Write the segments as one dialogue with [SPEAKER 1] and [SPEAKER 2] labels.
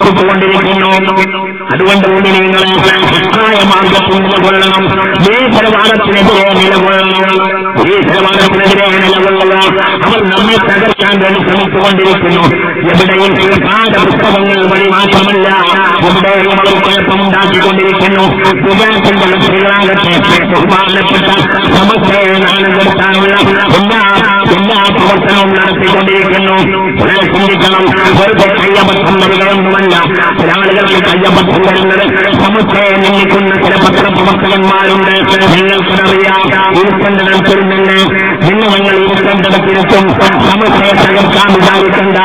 [SPEAKER 1] കൊണ്ടിരിക്കുന്നു. അതുകൊണ്ട് നിങ്ങളെ ശക്തമായ മാർഗത്തിൽ നിലകൊള്ളണം. ഭീകരവാദത്തിനെതിരെ നിലകൊള്ളണം. ഭീകരവാദത്തിനെതിരെ നിലകൊള്ളുക. അവർ നമ്മെ തകർക്കാൻ വേണ്ടി ശ്രമിച്ചുകൊണ്ടിരിക്കുന്നു. എവിടെയും പാഠപുസ്തകങ്ങൾ വഴി മാത്രമല്ല, എവിടെയും അവർ കുഴപ്പമുണ്ടാക്കിക്കൊണ്ടിരിക്കുന്നു. വിജയത്തിന്റെ ലക്ഷ്യങ്ങളാകട്ടെ ബഹുമാനപ്പെട്ട സമസ്തയെ നാളെടുത്താനുള്ള എല്ലാ പ്രവർത്തനവും നടത്തിക്കൊണ്ടിരിക്കുന്നു. വളരെ ചിന്തിക്കണം. വെറുതെ കയ്യബദ്ധം വരികയൊന്നുമല്ല. ചില ആളുകൾക്ക് കയ്യബദ്ധം വരുന്നത് സമസ്തയെ നിന്ദിക്കുന്ന ചില പത്രപ്രവർത്തകന്മാരുണ്ട്. നിങ്ങൾക്കതറിയാം. ഇരുത്തേണ്ടതിരുന്നില്ല. നിങ്ങൾ ഇരുത്തേണ്ടതിരുത്തും. സമസ്തയെ തകർക്കാൻ വിചാരിക്കണ്ട.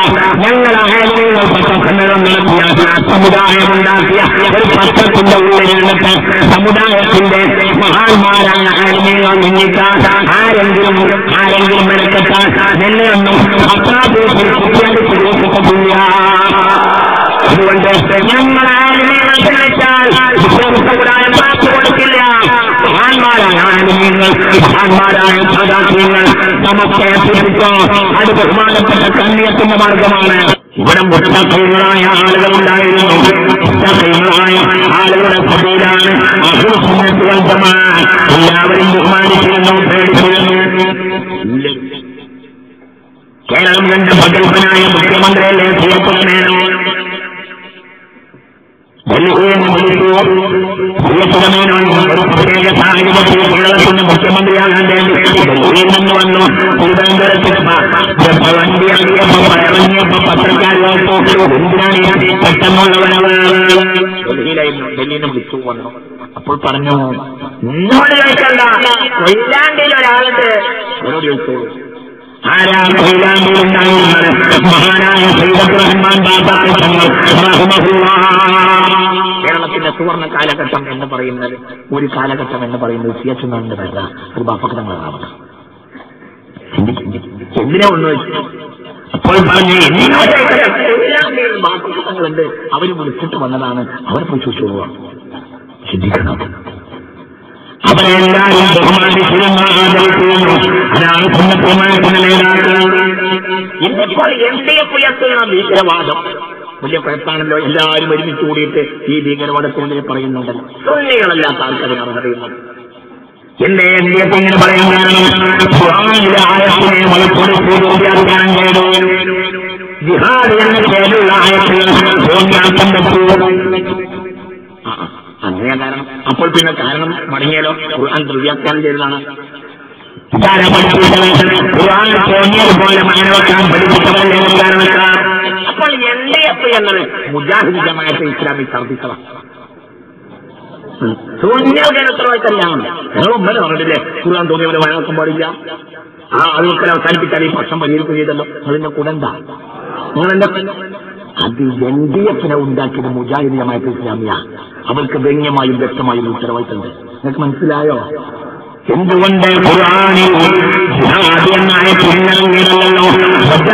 [SPEAKER 1] ഞങ്ങളായാലും നിങ്ങൾ പത്രസമ്മേളനം നടത്തിയ സമുദായമുണ്ടാക്കിയ ഒരു പത്രത്തിന്റെ ഉള്ളിലിരുന്നിട്ട് സമുദായത്തിന്റെ മഹാന്മാരായ ആത്മീയങ്ങൾ നിന്ദിക്കാൻ ആരെങ്കിലും മെനക്കെട്ടാൽ നിന്നെയൊന്നും അസാധുക്കൾ കുട്ടിയടിച്ച് രൂപപ്പെട്ടില്ല. അതുകൊണ്ട് ഞങ്ങൾ ആത്മീയങ്ങൾ ക്ഷണിച്ചാൽ സമുദായം മാറ്റി കൊടുക്കില്ല. മഹാന്മാരായ ആത്മീയങ്ങൾ, മഹാന്മാരായ സാധാത്യങ്ങൾ നമുക്ക് എത്തിച്ചോ. അത് ബഹുമാനപ്പെട്ട കണ്ണിയത്തിന്റെ മാർഗമാണ്. ഇവിടെ മുത്തഖീങ്ങളായ ആളുകളുണ്ടായിരുന്നു. മുത്തഖീങ്ങളായ ആളുകളുടെ സഭയിലാണ് അഹ്ലുസുന്നത്തുൽ ജമാഅ. എല്ലാവരും ബഹുമാനിച്ചിരുന്നു, പേടിച്ചിരുന്നു. കേരളം കണ്ട പ്രഗത്ഭനായ മുഖ്യമന്ത്രിയല്ലേ സിയത്തുമേനോ. ഡൽഹിയെന്ന് വിളിച്ചു. സിയത്തുമേനോ ഒരു പ്രത്യേക സാഹചര്യത്തിൽ കേരളത്തിന്റെ മുഖ്യമന്ത്രിയാകാൻ വേണ്ടി ഡൽഹിയിൽ നിന്ന് വന്നു. തിരുവനന്തപുരത്ത് വണ്ടി ഇറങ്ങിയപ്പോ പത്രക്കാരികൾക്കോ എന്തിനാണ് പെട്ടെന്നുള്ളവരവ്. ഡൽഹിയിലായിരുന്നു. ഡൽഹിയിൽ നിന്ന് വിളിച്ചു വന്നു. അപ്പോൾ പറഞ്ഞു, എന്നോട് ചോദിക്കണ്ട, കൊയിലാണ്ടിയിൽ ഒരാളുണ്ട്, അവരോട് ചോദിച്ചോളൂ. ആരാ കൊയിലാണ്ടിയിലുണ്ടായിരുന്നത്? മഹാനായ സയ്യിദ് റഹ്മാൻ ബാബാ തങ്ങൾ റഹിമഹുല്ലാഹ്. കേരളത്തിന്റെ സുവർണ്ണ കാലഘട്ടം എന്ന് പറയുന്നത്, ഒരു കാലഘട്ടം എന്ന് പറയുന്നത് സിയച്ചുനാളിന്റെ പേര ഒരു ബാപ്പക്കടങ്ങളാവണം. എന്തിനാ ഒന്ന് വെച്ചു? അപ്പോൾ പറഞ്ഞു, ബാപ്പക്കടങ്ങളുണ്ട്, അവര് വിളിച്ചിട്ട് വന്നതാണ്, അവരെ പോയി ചോദിച്ചോളുക. ചിന്തിക്കണം. അവരെല്ലാവരും ബഹുമാനിച്ചിരുന്ന ആദരിച്ചിരുന്നു. അതാണ് സുന്നത്തുമായിട്ടുള്ള നേതാക്കൾ. ഇന്നിപ്പോൾ എൽഡിഎഫ് ഉയർത്തുന്ന ഭീകരവാദം വലിയ കുഴപ്പമാണല്ലോ. എല്ലാവരും ഒരുമിച്ച് കൂടിയിട്ട് ഈ ഭീകരവാദത്തിനെതിരെ പറയുന്നുണ്ടല്ലോ. സുന്നികളല്ലാത്ത ആൾക്കാരെ അറിയുന്നത്. എന്റെ എൽഡിഎഫ് ഇങ്ങനെ പറയാൻ കാരണം ഖുർആനിലെ ആയത്തിനെ വളർത്തുവാൻ ചെയ്തു. ജിഹാദ് എന്ന പേരുള്ള ആയത്തിൽ തോന്നിയാട്ടം പറ്റൂ. അങ്ങനെ കാരണം. അപ്പോൾ പിന്നെ കാരണം മടങ്ങിയാലോ? ഖുർആൻ ദുർവ്യാഖ്യാനം ചെയ്തതാണ്. ഖുർആൻ തോന്നിയതുപോലെ മാനവക്കാൻ പഠിപ്പിച്ചവരല്ലേ കാരണക്കാർ. അപ്പോൾ എൽഡിഎഫ് എന്നത് മുജാഹിദ് ജമാഅത്തെ ഇസ്ലാമി ഛർദ്ദിച്ചതാണ്. തോന്നിയ ഉത്തരവാദിത്തല്ലാണ്. ഞങ്ങൾ പറഞ്ഞിട്ടില്ലേ ഖുർആൻ തോന്നിയവരെ മാനവക്കാൻ പാടില്ല. അതൊക്കെ അവസാനിപ്പിച്ചാൽ ഈ പ്രശ്നം പരിഹരിക്കുകയും ചെയ്തല്ലോ. അതിന്റെ കൂടെ എന്താ നിങ്ങളെന്താ? അത് എൽഡിഎഫിനെ ഉണ്ടാക്കിയത് മുജാഹിദ് ജമാഅത്തെ ഇസ്ലാമിയ. അവർക്ക് വ്യംഗ്യമായും വ്യക്തമായും ഉത്തരവാദിത്തമുണ്ട്. നിങ്ങൾക്ക് മനസ്സിലായോ? എന്തുകൊണ്ട് ഖുർആനിൽ ജിഹാദ് എന്നായ പിന്നല്ലോ എത്ര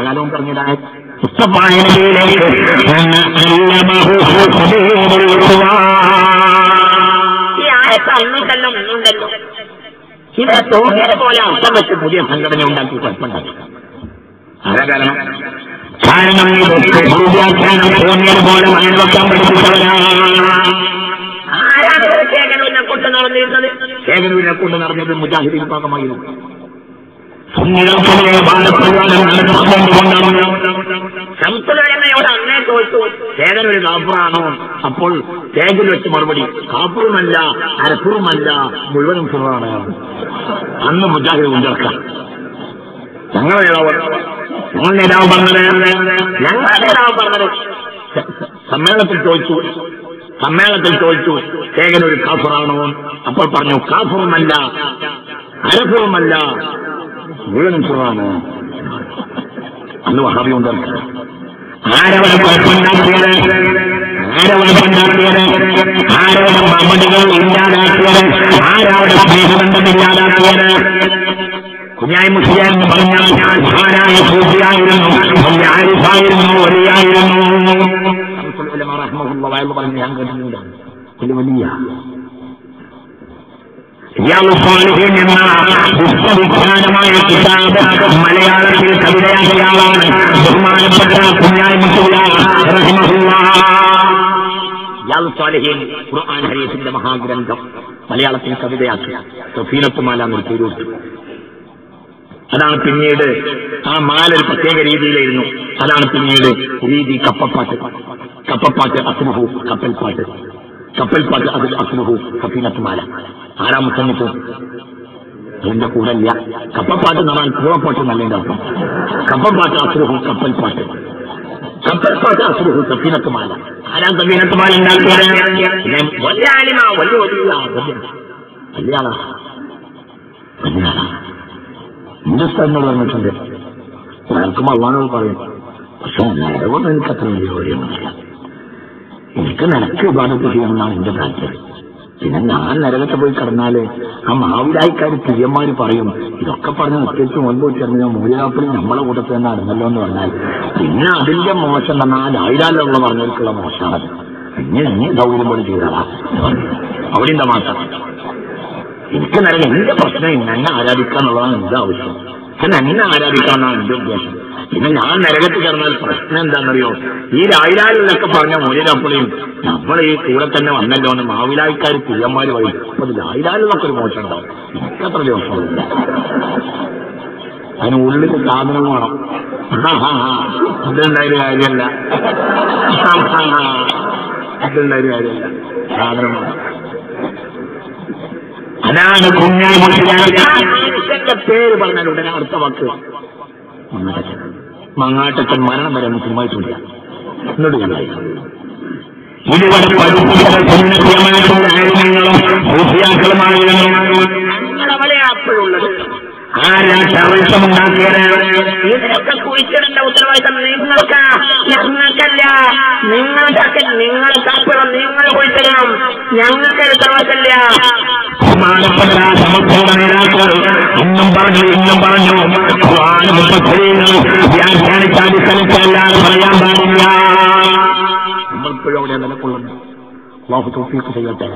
[SPEAKER 1] കാലവും പറഞ്ഞതായ പുസ്തകയിലേക്ക് ഈ ആയത്ത് അന്നുണ്ടല്ലോ ഇന്നുണ്ടല്ലോ. ഇവിടെ തോന്നിയത് പോലെ അർത്ഥം വെച്ച് പുതിയ സംഘടന ഉണ്ടാക്കി കുഴപ്പമുണ്ടാക്കി. ആരാ കാരണം? കാരണം ദുർവ്യാഖ്യാനം തോന്നിയത് പോലെ മാനവക്കാൻ പഠിപ്പിച്ചവരാണ്. ആരാണ് ശേഖരൂരിനെ കൊണ്ട് നടന്നിരുന്നത്? ശേഖരൂരിനെ കൊണ്ട് നടന്നത് മുജാഹിദ് വിഭാഗമായിരുന്നു. സുന്നികൾക്കെതിരെ ബാലപ്രവാദം നടന്നുകൊണ്ടാണ്. ശംസുലയോട് അന്നേ ചോദിച്ചു, ശേഖരൂര് കാഫറാണോ? അപ്പോൾ ശേഖരിൽ വെച്ച് മറുപടി, കാഫറുമല്ല, അരഫുറുമല്ല, മുഴുവനും ഫുറാണ്. അന്ന് മുജാഹിദ് കൊണ്ടിറക്കാം. ഞങ്ങളുടെ നേതാവ് പറഞ്ഞത് സമ്മേളനത്തിൽ ചോദിച്ചു ശേഖരൂര് കാഫറാണോ? അപ്പോൾ പറഞ്ഞു, കാഫറുമല്ല, അരഫുറുമല്ല, മുഴുവനും ഫുറാണ്. അന്ന് വഹാബി കൊണ്ടിറക്കാം. ആരവരെ കുഴപ്പമുണ്ടാക്കിയത്? ആരവരെ മമടികൾ ഇല്ലാതാക്കിയത്? ആരവരെ സ്നേഹബന്ധം ഇല്ലാതാക്കിയത്? കുഞ്ഞായി മുസ്ലിയാർ എന്ന് പറഞ്ഞാൽ മഹാനായ സൂഫിയായിരുന്നു, വലിയ ആരിഫായിരുന്നു, വലിയായിരുന്നു. പറഞ്ഞ് ഞാൻ കേട്ടിട്ടുണ്ട്. വലിയ റിയാദുസ്സാലിഹീൻ എന്ന വിശ്വവിഖ്യാതമായ കിതാബ് മലയാളത്തിൽ കവിതയാക്കിയാളാണ് ബഹുമാനപ്പെട്ട കുഞ്ഞാലി മുസ്ലിയാ റഹിമഹുല്ലാഹ്. റിയാദുസ്സാലിഹീൻ ഖുർആൻ ഹദീസിന്റെ മഹാഗ്രന്ഥം മലയാളത്തിൽ കവിതയാക്കി സഫീനത്തുമാല എന്നൊരു പേര് കൊടുത്തു. അതാണ് പിന്നീട് ആ മാല ഒരു പ്രത്യേക രീതിയിലായിരുന്നു. അതാണ് പിന്നീട് രീതി കപ്പപ്പാട്ട് അസ്ലുഹു കപ്പൽപ്പാട്ട് അതിൽ അസ്ലുഹു സഫീനത്തുമാല. ആരാ മുസന്നിഫ്? അതിന്റെ കൂടെ ഇല്ല. കപ്പപ്പാട്ട് എന്ന് പറഞ്ഞാൽ പൂളപ്പാട്ട് നല്ലതിന്റെ അർത്ഥം. കപ്പപ്പാട്ട് അസ്ലുഹു കപ്പൽപ്പാട്ട് അസ്ലുഹു സഫീനത്തുമാല. ആരാ സഫീനത്തുമാല ഉണ്ടാക്കിയത്? വലിയ ആലിമാ, വലിയ ആളാ. ഹിന്ദുസ്ഥാനിൽ പറഞ്ഞിട്ടുണ്ട്. ആർക്കും അള്ളാനോട് പറയും, പക്ഷെ നിലകൊന്നും എനിക്കത്ര വലിയ ജോലിയൊന്നുമില്ല. എനിക്ക് നിനക്ക് ഇബാദത്ത് ചെയ്യണമെന്നാണ് എന്റെ താല്പര്യം. പിന്നെ ഞാൻ നരകത്തെ പോയി കിടന്നാല് ആ മാവിലായിക്കാർ പ്രിയന്മാര് പറയും, ഇതൊക്കെ പറഞ്ഞ് നിശ്ചയിച്ച് മുൻപ് വെച്ചിരുന്ന മൂലയാപ്പിൽ നമ്മളെ കൂട്ടത്തിൽ തന്നെ അടങ്ങല്ലോ എന്ന് പറഞ്ഞാൽ പിന്നെ അതിന്റെ മോശം പറഞ്ഞാൽ ആയിരാലുള്ള പറഞ്ഞവർക്കുള്ള മോശമാണ്. പിന്നെ സൗകര്യം പോലെ ചെയ്താളാ അവിടെ എന്താ മാസം. എനിക്ക് നരകം എന്റെ പ്രശ്നം എന്നെ ആരാധിക്കാന്നുള്ളതാണ് എന്റെ ആവശ്യം. പക്ഷെ എന്നെ ആരാധിക്കാന്നാണ് എന്റെ ഉദ്ദേശം. പിന്നെ ഞാൻ നരകത്തിൽ കിടന്നാൽ പ്രശ്നം എന്താണെന്നറിയോ? ഈ ലായിലാലിലൊക്കെ പറഞ്ഞ മൂല്യരാപ്പുളിയും നമ്മൾ ഈ കൂടെ തന്നെ വന്നല്ലോ എന്ന് മാവിലായിക്കാർ പ്രിയന്മാര് പറയും. അപ്പൊ ലായിലാലിലൊക്കെ ഒരു മോശം ഉണ്ടാവും. എനിക്കത്ര ദിവസമില്ല. അതിന് ഉള്ളിൽ സാധനം വേണം. അതുണ്ടായൊരു കാര്യമല്ല, സാധനം വേണം. അതാണ് കുഞ്ഞാലി മുസ്ലിയാരുടെ പേര് പറഞ്ഞാൽ ഉടനെ അടുത്ത വാക്ക് മങ്ങാട്ടച്ചൻ മരണം വരെ മുസ്ലിമായിട്ടില്ല. എന്നോട് കണ്ടായി ഇതുവരെ ഞങ്ങളവിടെ അപ്പോഴുള്ളത് ആരാ ടെററിസമുണ്ടാക്കിയത്? ഇതിനൊക്കെ കുഴിച്ചിടേണ്ട ഉത്തരവാദിത്തം ഞങ്ങൾക്കല്ല. നിങ്ങൾ തർപ്പണം നിങ്ങൾ കുഴിച്ചിടണം. ഞങ്ങൾക്ക് ഉത്തരവാദിത്തമില്ല. ബഹുമാനപ്പെട്ട സമസ്തയുടെ നേതാക്കൾ ഇന്നും പറഞ്ഞു വ്യാഖ്യാനിച്ചല്ലാതെ പറയാൻ പാടില്ല. നമ്മളിപ്പോഴും അവിടെ നിലകൊള്ളുന്നു. അല്ലാഹു തൗഫീഖ് ചെയ്യട്ടെ.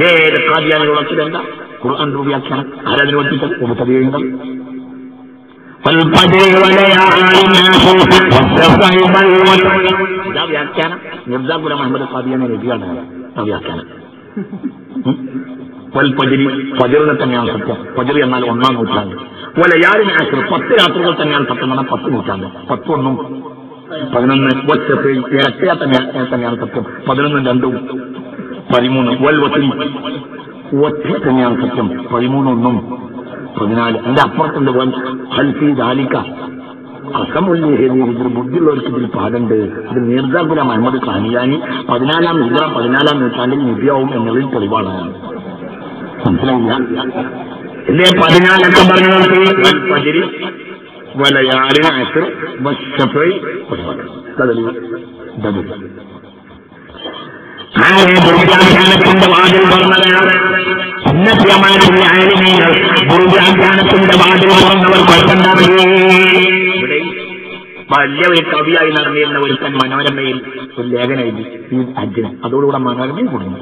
[SPEAKER 1] ഏത് ഖാദിയാനികളൊക്കെയുണ്ട് ഖുർആൻ വ്യാഖ്യാനം ആരാധന പഠിപ്പിച്ചത് ഉപതീയുണ്ട്. വ്യാഖ്യാനം മിർസാ ഗുലാം അഹമ്മദ് ഖാദിയാനി എഴുതിയാണ് വ്യാഖ്യാനം. ഫജറിനെ തന്നെയാണ് സത്യം. ഫജർ എന്നാൽ 1-ാം നൂറ്റാണ്ട്. വലയാലിന് ആശർ 10 രാത്രികൾ തന്നെയാണ് സത്യം. എന്നാൽ 10 നൂറ്റാണ്ട്. 10 11 ഇരട്ടയാ തന്നെയാണ് സത്യം. 11 2 13 വൽവത്തിൽ ഒറ്റ തന്നെയാണ് സത്യം. 13 14 അതിന്റെ അപ്പുറത്തുണ്ട് ഹൽഫി ദാലിക അസമുല്യ ബുദ്ധിയുള്ളവർക്ക് ഇതിൽ പാടുണ്ട്. ഇത് മിർസാ ഗുലാം അഹമ്മദ് ഖാദിയാനി 14-ാം നൂറ്റാണ്ടിൽ നിബിയാവും എന്നുള്ളതിൽ തെളിവാണ്. മനസ്സിലായില്ല എന്റെ 14 പറഞ്ഞത് വലയാലിന് ആശർ ദുർവ്യാഖ്യാനത്തിന്റെ വാതിൽ തുറന്നവരാണ്. ഉന്നതമായിട്ടുള്ള ആലിമീങ്ങൾ ദുർവ്യാഖ്യാനത്തിന്റെ വാതിൽ തുറന്നവർ കുഴപ്പമുണ്ടാകുകയും വലിയ ഒരു കവിയായി നടന്നിരുന്ന ഒരുത്തൻ മനോരമയിൽ ഒരു ലേഖനം എഴുതി ഈ അജ്ജിന്. അതോടുകൂടെ മനോരമയും കുടുങ്ങി.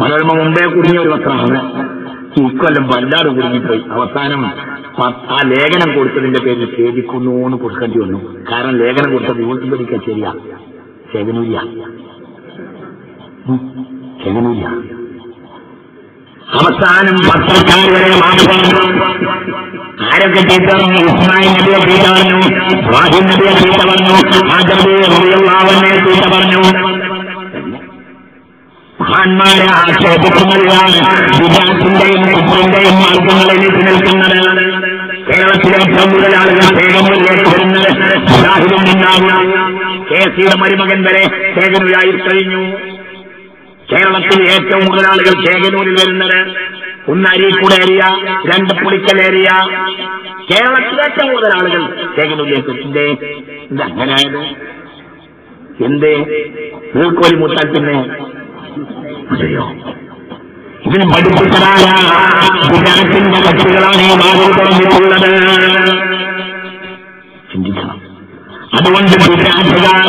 [SPEAKER 1] മനോരമ മുമ്പേ കുടുങ്ങിയ ഒരു പത്രമാണ്. ഇക്കൊല്ലം വല്ലാതെ കുടുങ്ങിപ്പോയി. അവസാനം ആ ലേഖനം കൊടുത്തതിന്റെ പേരിൽ ഖേദിക്കുന്നു എന്ന് കൊടുക്കേണ്ടി വന്നു. കാരണം ലേഖനം കൊടുത്തത് യൂണിവേഴ്സിറ്റി കച്ചേരിയാ, ചേകനൂരിയ. അവസാനം പത്രക്കാർ വരെ മാസം ആരൊക്കെ ചീത്ത പറഞ്ഞു? ഇസ്മായിൽ നബിയെ ചീത്ത പറഞ്ഞു, ഇബ്രാഹിം നബിയെ ചീത്ത പറഞ്ഞു, ആദർശനെ ചീത്ത പറഞ്ഞു. മഹാന്മാരെ ആക്ഷേപിക്കുന്നതിലാണ് വിജാത്തിന്റെയും കുപ്പറിന്റെയും മാർഗങ്ങളിൽ നിൽക്കുന്നത്. കേരളത്തിലെ ഏറ്റവും കൂടുതൽ ആളുകൾ ചേകനൂരിലേക്ക് വരുന്നത് ഇബ്രാഹിമിൽ നിന്നാകുന്ന കേസിയുടെ മരുമകൻ വരെ ചേകനൂരായി കഴിഞ്ഞു. കേരളത്തിൽ ഏറ്റവും കൂടുതൽ ആളുകൾ ചേകനൂരിൽ വരുന്നത് 1 അരീക്കോട് ഏരിയ, 2 പുളിക്കൽ ഏരിയ. കേരളത്തിൽ ഏറ്റവും കൂടുതൽ ആളുകൾ ചേകനൂരിലേക്ക്. ഇതങ്ങനെയായത് എന്തേ? നീർക്കോലി മുട്ടാൽ പിന്നെ ഇതിന് പഠിപ്പിച്ചതായ ഗുജറാത്തിന്റെ കക്ഷികളാണ് ഈ ഭാഗം തുറന്നിട്ടുള്ളത്. ചിന്തിക്കണം. അതുകൊണ്ട് ഗുജറാത്തുകാർ